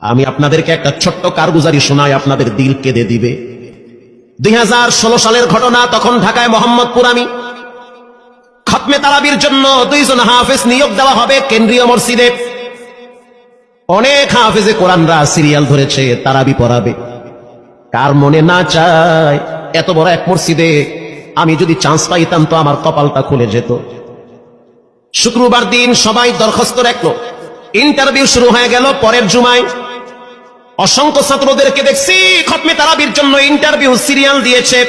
আমি আপনাদেরকে একটা ছোট্ট কারগুজারি শোনাই, আপনাদের দিল কেঁদে দিবে। 2016 সালের ঘটনা। তখন ঢাকায় মোহাম্মদপুর আমি খতমে তারাবির জন্য 2 জন হাফেজ নিয়োগ দেওয়া হবে কেন্দ্রীয় মসজিদে। অনেক হাফেজে কোরআনরা সিরিয়াল ধরেছে, তারাবি পড়াবে। কার মনে না চায় এত বড় এক মসজিদে আমি যদি চান্স পাইতাম তো আমার কপালটা খুলে যেত। শুক্রবার দিন সবাই দরখাস্ত রাখলো, ইন্টারভিউ শুরু হয়ে গেল। পরের জুমায় অসংখ্য ছাত্রদেরকে দেখছি খতমে তারাবির জন্য ইন্টারভিউ সিরিয়াল দিয়েছে।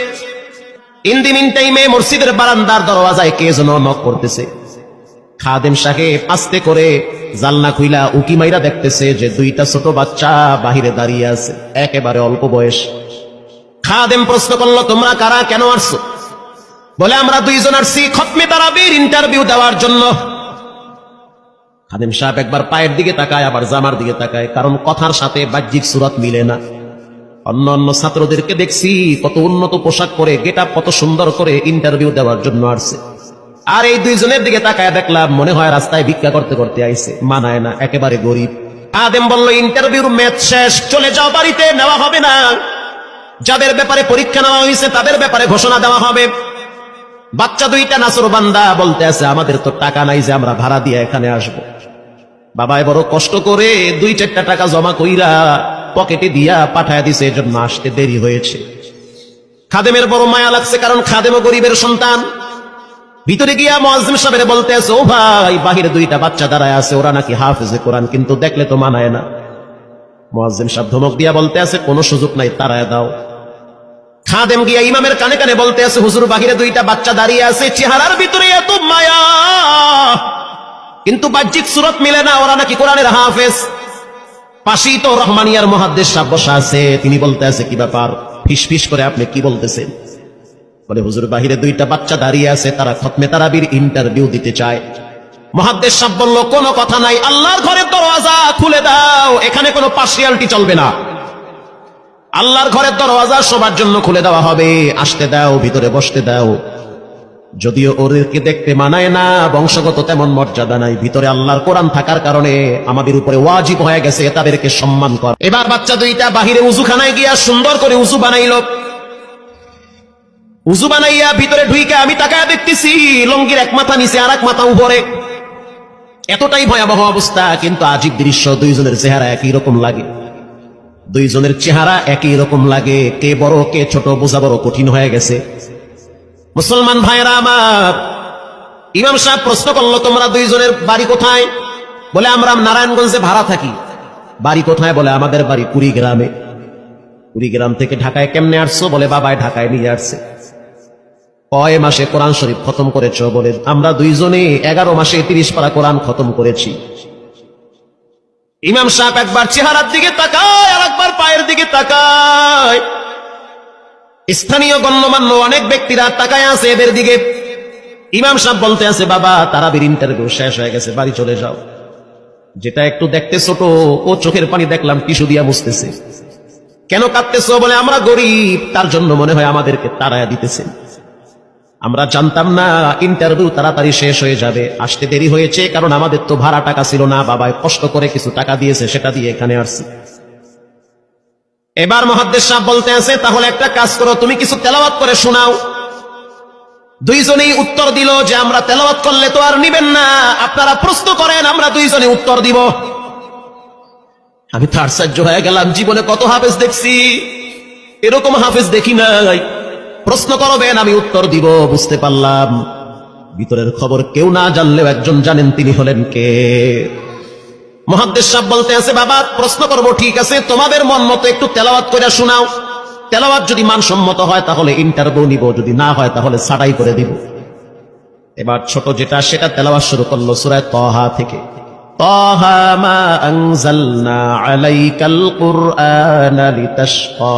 ইন দি মিন টাইমে মসজিদের বারান্দার দরওয়াজায় কে যেন নক করতেছে। খাদেম সাহেব আস্তে করে জালনা খুইলা উকি মাইরা দেখতেছে যে 2টা ছোট বাচ্চা বাহিরে দাঁড়িয়ে আছে, একেবারে অল্প বয়স। খাদেম প্রশ্ন করলো, তোমরা কারা, কেন আসছো? বলে, আমরা 2 জন আসছি খতমে তারাবির ইন্টারভিউ দেওয়ার জন্য। খাদেম সাহেব একবার পায়ের দিকে তাকায়, আবার জামার দিকে তাকায়, কারণ কথার সাথে বাহ্যিক সুরত মিলে না। অন্য অন্য ছাত্রদেরকে দেখছি কত উন্নত পোশাক পরে, গেটআপ কত সুন্দর করে ইন্টারভিউ দেওয়ার জন্য আসছে। আর এই 2 জনের দিকে তাকায় দেখলাম মনে হয় রাস্তায় ভিক্ষা করতে করতে আইছে, মানায় না, একেবারে গরিব। খাদেম বলল, ইন্টারভিউর ম্যাচ শেষ, চলে যাও বাড়িতে, নেওয়া হবে না। যাদের ব্যাপারে পরীক্ষা নেওয়া হয়েছে তাদের ব্যাপারে ঘোষণা দেওয়া হবে। বাচ্চা 2টা নাসর বান্দা বলতে আছে, আমাদের তো টাকা নাই যে আমরা ভাড়া দিয়ে এখানে আসবো। বাবাই বড় কষ্ট করে 2-4টা টাকা জমা কইরা পকেটে দিয়া পাঠায় দিছে, এজন্য আসতে দেরি হয়েছে। খাদেমের বড় মায়া লাগছে, কারণ খাদেমও গরিবের সন্তান। ভিতরে গিয়া মুয়াজ্জিম সাহেবের বলতে আছে, ও ভাই, বাহিরে 2টা বাচ্চা দাঁড়ায় আছে, ওরা নাকি হাফেজে কোরআন, কিন্তু দেখলে তো মানায় না। মুয়াজ্জিম সাহেব ধমক দিয়া বলতে আছে, কোনো সুযোগ নাই, তাড়ায় দাও। খাদেম গিয়া ইমামের কানে কানে বলতে আছে, হুজুর, বাহিরে 2টা বাচ্চা দাঁড়িয়ে আছে, চেহারার ভিতরে এত মায়া, কিন্তু বাহ্যিক সুরত মিলে না, ওরা নাকি কোরআনের হাফেজ। পাশেই তো রহমানিয়ার মুহাদ্দিস সাহেব বসা আছে, তিনি বলতে আছে, কি ব্যাপার, ফিসফিস করে আপনি কি বলতেছেন? বলে, হুজুর, বাহিরে 2টা বাচ্চা দাঁড়িয়ে আছে, তারা খতমে তারাবির ইন্টারভিউ দিতে চায়। মুহাদ্দিস সাহেব বলল, কোনো কথা নাই, আল্লাহর ঘরের দরওয়াজা খুলে দাও, এখানে কোনো পার্সিয়ালিটি চলবে না। আল্লাহর ঘরের দরওয়াজা সবার জন্য খুলে দেওয়া হবে, আসতে দাও, ভিতরে বসতে দাও। যদিও ওদেরকে দেখতে মানায় না, বংশগত তেমন মর্যাদা নাই, ভিতরে আল্লাহর কোরআন থাকার কারণে আমাদের উপরে ওয়াজিব হয়ে গেছে তাদেরকে সম্মান করা। এবার বাচ্চা 2টা বাহিরে উজুখানায় গিয়া সুন্দর করে উজু বানাইল। উজু বানাইয়া ভিতরে ঢুইকা আমি তাকায়া দেখতেছি লঙ্গির এক মাথা নিচে আর এক মাথা উপরে। এতটাই ভয়াবহ অবস্থা, কিন্তু আজীব দৃশ্য। 2 জনের চেহারা একই রকম লাগে, 2 জনের চেহারা একই রকম লাগে। কে বড় কে ছোট বোঝা বড় কঠিন হয়ে গেছে। মুসলমান ভাইরা আমার, ইমাম সাহেব প্রশ্ন করলো, তোমরা 2 জনের বাড়ি কোথায়? বলে, আমরা নারায়ণগঞ্জে ভাড়া থাকি। বাড়ি কোথায়? বলে, আমাদের বাড়ি কুড়িগ্রামে। কুড়িগ্রাম থেকে ঢাকায় কেমনে আসছো? বলে, বাবায় ঢাকায় নিয়ে আসছে। কয় মাসে কোরআন শরীফ খতম করেছ? বলে, আমরা 2 জনে 11 মাসে 30 পারা কোরআন খতম করেছি। ইমাম সাহেব একবার চেহারার দিকে তাকায়, আর একবার পায়ের দিকে তাকায়। স্থানীয় গণ্যমান্য অনেক ব্যক্তিরা তাকায় আছে এদের দিকে। ইমাম সাহেব বলতে আছে, বাবা, তারাবির ইন্টারভিউ শেষ হয়ে গেছে, বাড়ি চলে যাও। যেটা একটু দেখতে ছোট, ও চোখের পানি দেখলাম টিস্যু দিয়া মুছতেছে। কেন কাঁদতেছো? বলে, আমরা গরিব, তার জন্য মনে হয় আমাদেরকে তাড়ায়া দিতেছে। আমরা জানতাম না ইন্টারভিউ তাড়াতাড়ি শেষ হয়ে যাবে, আসতে দেরি হয়েছে, কারণ আমাদের তো ভাড়া টাকা ছিল না, বাবাই কষ্ট করে কিছু টাকা দিয়েছে, সেটা দিয়ে এখানে আসছি। এবার মুহাদ্দিস সাহেব বলতে আছে, তাহলে একটা কাজ করো, তুমি কিছু তেলাওয়াত করে শোনাও। 2 জনেই উত্তর দিল যে, আমরা তেলাওয়াত করলে তো আর নিবেন না, আপনারা প্রশ্ন করেন, আমরা 2 জনে উত্তর দিব। আমি তো আশ্চর্য হয়ে গেলাম, জীবনে কত হাফেজ দেখছি, এরকম হাফেজ দেখি নাই। প্রশ্ন করবেন, আমি উত্তর দিব। বুঝতে পারলাম ভিতরের খবর কেউ না জানলেও একজন জানেন, তিনি হলেন কে? মুহাদ্দিস সাহেব বলতে আছে, বাবা, প্রশ্ন করব, ঠিক আছে, তোমাদের মন মতো একটু তেলাওয়াত করে শোনাও। তেলাওয়াত যদি মানসম্মত হয় তাহলে ইন্টারভিউ নিব, যদি না হয় তাহলে ছাঁটাই করে দিব। এবার ছোট যেটা সেটা তেলাওয়াত শুরু করলো সূরা তাহা থেকে। তাহা মা আনজালনা আলাইকাল কুরআনা লিতাশকা।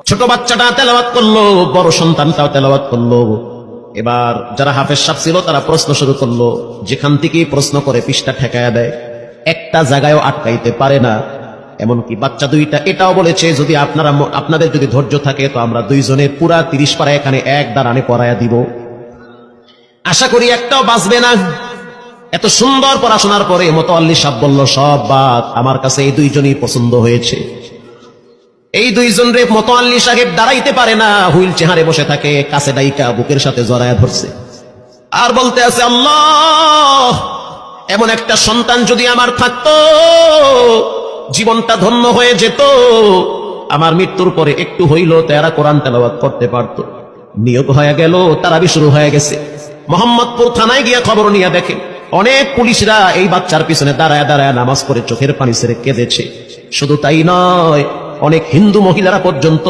ছোট বাচ্চাটা তেলাওয়াত করলো, বড় সন্তানটাও তেলাওয়াত করলো। এবার যারা হাফেজ সাহেব ছিল তারা প্রশ্ন শুরু করলো, যেখান থেকে প্রশ্ন করে পৃষ্ঠা ঠেকায়া দেয়, একটা জায়গায়ও আটকাইতে পারে না। এমনকি বাচ্চা 2টা এটাও বলেছে, যদি আপনাদের যদি ধৈর্য থাকে তো আমরা 2 জনে পুরা 30 পারা এখানে এক দাঁড়ানে পড়ায়া দিব। আশা করি একটাও বাঁচবে না। এত সুন্দর পড়াশোনার পরে মোতাল্লি সাহেব বলল সব বাদ, আমার কাছে এই দুইজনই পছন্দ হয়েছে। এই দুইজন রে মোতাল্লি সাহেব দাঁড়াইতে পারে না, হুইল চেহারে বসে থাকে, কাছে ডাইকা বুকের সাথে জড়ায় ধরছে আর বলতে আছে, আল্লাহ, এমন একটা সন্তান যদি আমার থাকতো জীবনটা ধন্য হয়ে যেত, আমার মৃত্যুর পরে একটু হইল তারা কোরআন তেলাওয়াত করতে পারতো। নিয়োগ হয়ে গেল, তারাবি শুরু হয়ে গেছে। মোহাম্মদপুর থানায় গিয়ে খবর নিয়ে দেখে অনেক পুলিশরা এই বাচ্চার পিছনে দাঁড়ায় দাঁড়ায় নামাজ পড়ে চোখের পানি ছেড়ে কেঁদেছে। শুধু তাই নয়, অনেক হিন্দু মহিলারা পর্যন্ত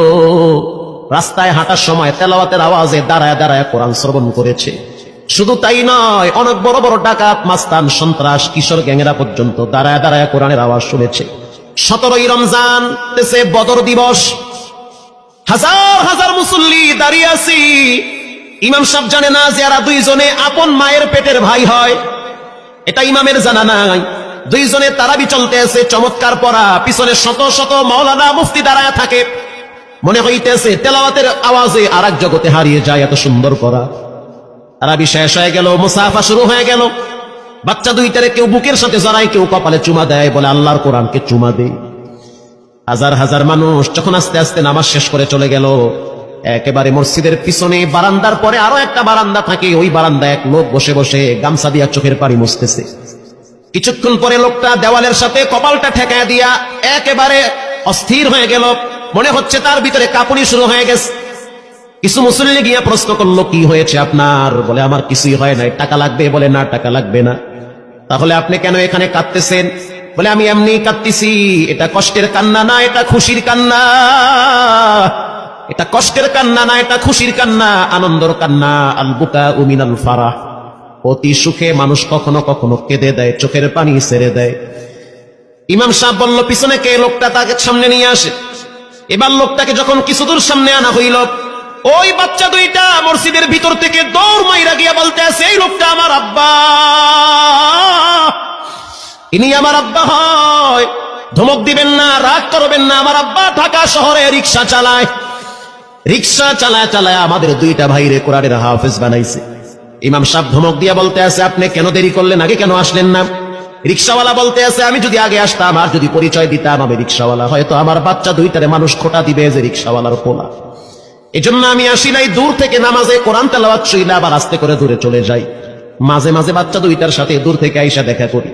রাস্তায় হাঁটার সময় তেলাওয়াতের আওয়াজে দাঁড়ায় দাঁড়ায় কোরআন শ্রবণ করেছে। শুধু তাই নয়, অনেক বড় বড় ডাকাত, মাস্তান, সন্ত্রাস, কিশোর গ্যাংরা পর্যন্ত দাঁড়ায় দাঁড়ায় কোরআনের আওয়াজ শুনেছে। 17ই রমজান দেশে বদর দিবস, হাজার হাজার মুসল্লি দাঁড়িয়ে আছি। ইমাম সাহেব জানে না যে এরা দুইজনে আপন মায়ের পেটের ভাই হয়, এটা ইমামের জানা নাই। দুইজনে তারাবি চলতে আছে, চমৎকার পড়া, পিছনে শত শত মাওলানা মুফতি দাঁড়ায় থাকে। মনে হইতেছে তেলাওয়াতের আওয়াজে আর এক জগতে হারিয়ে যায়, এত সুন্দর পড়া। তারাবি শেষ হয়ে গেল, মুসাফা শুরু হয়ে গেল। বাচ্চা দুইটারে কেউ বুকের সাথে জড়ায়, কেউ কপালে চুমা দেয়, বলে আল্লাহর কোরআনকে চুমা দেয়। হাজার হাজার মানুষ যখন আস্তে আস্তে নামাজ শেষ করে চলে গেল, একেবারে মসজিদের পিছনে বারান্দার পরে আরো একটা বারান্দা থাকে, ওই বারান্দায় এক লোক বসে বসে গামছা দিয়া চোখের পানি মুছতেছে। কিছুক্ষণ পরে লোকটা দেওয়ালের সাথে কপালটা ঠেকায় দিয়া একেবারে অস্থির হয়ে গেল, মনে হচ্ছে তার ভিতরে কাঁপুনি শুরু হয়ে গেছে। কিছু মুসল্লি গিয়া প্রশ্ন করলো, কি হয়েছে আপনার? বলে আমার কিছুই হয় নাই। টাকা লাগবে? বলে না, টাকা লাগবে না। তাহলে আপনি কেন এখানে কাঁদতেছেন? বলে আমি এমনি কাঁদতেছি, এটা কষ্টের কান্না না, এটা খুশির কান্না। এটা কষ্টের কান্না না, এটা খুশির কান্না, আনন্দর কান্না। আল বুকা মিনাল ফারাহ, অতি সুখে মানুষ কখনো কখনো কেঁদে দেয়, চোখের পানি ছেড়ে দেয়। ইমাম সাহেব বলল, পিছনে কে? লোকটা তাকে সামনে নিয়ে আসে। এবার লোকটাকে যখন কিছু দূর সামনে আনা হইল, ওই বাচ্চা দুইটা মসজিদের ভিতর থেকে দৌড় মাইরা গিয়া বলতে আছে, এই লোকটা আমার আব্বা, ইনি আমার আব্বা হয়। ধমক দিবেন না, রাগ করবেন না, আমার আব্বা ঢাকা শহরে রিক্সা চালায়। রিক্সা চালায় চালায় আমাদের দুইটা ভাইরে কোরআনের হাফেজ বানাইছে। ইমাম সাহেব ধমক দিয়া বলতে আছে, আপনি কেন দেরি করলেন? আগে কেন আসলেন না? রিক্সাওয়ালা বলতে আছে, আমি যদি আগে আসতাম আর যদি পরিচয় দিতাম আমি রিক্সাওয়ালা, হয়তো আমার বাচ্চা দুইটারে মানুষ খোটা দিবে যে রিক্সাওয়ালার পোলা। এজন্য আমি আসি নাই। দূর থেকে নামাজে কোরআন তেলাওয়াত শুইলে আবার আস্তে করে দূরে চলে যাই। মাঝে মাঝে বাচ্চা দুইটার সাথে দূর থেকে আইসা দেখা করি।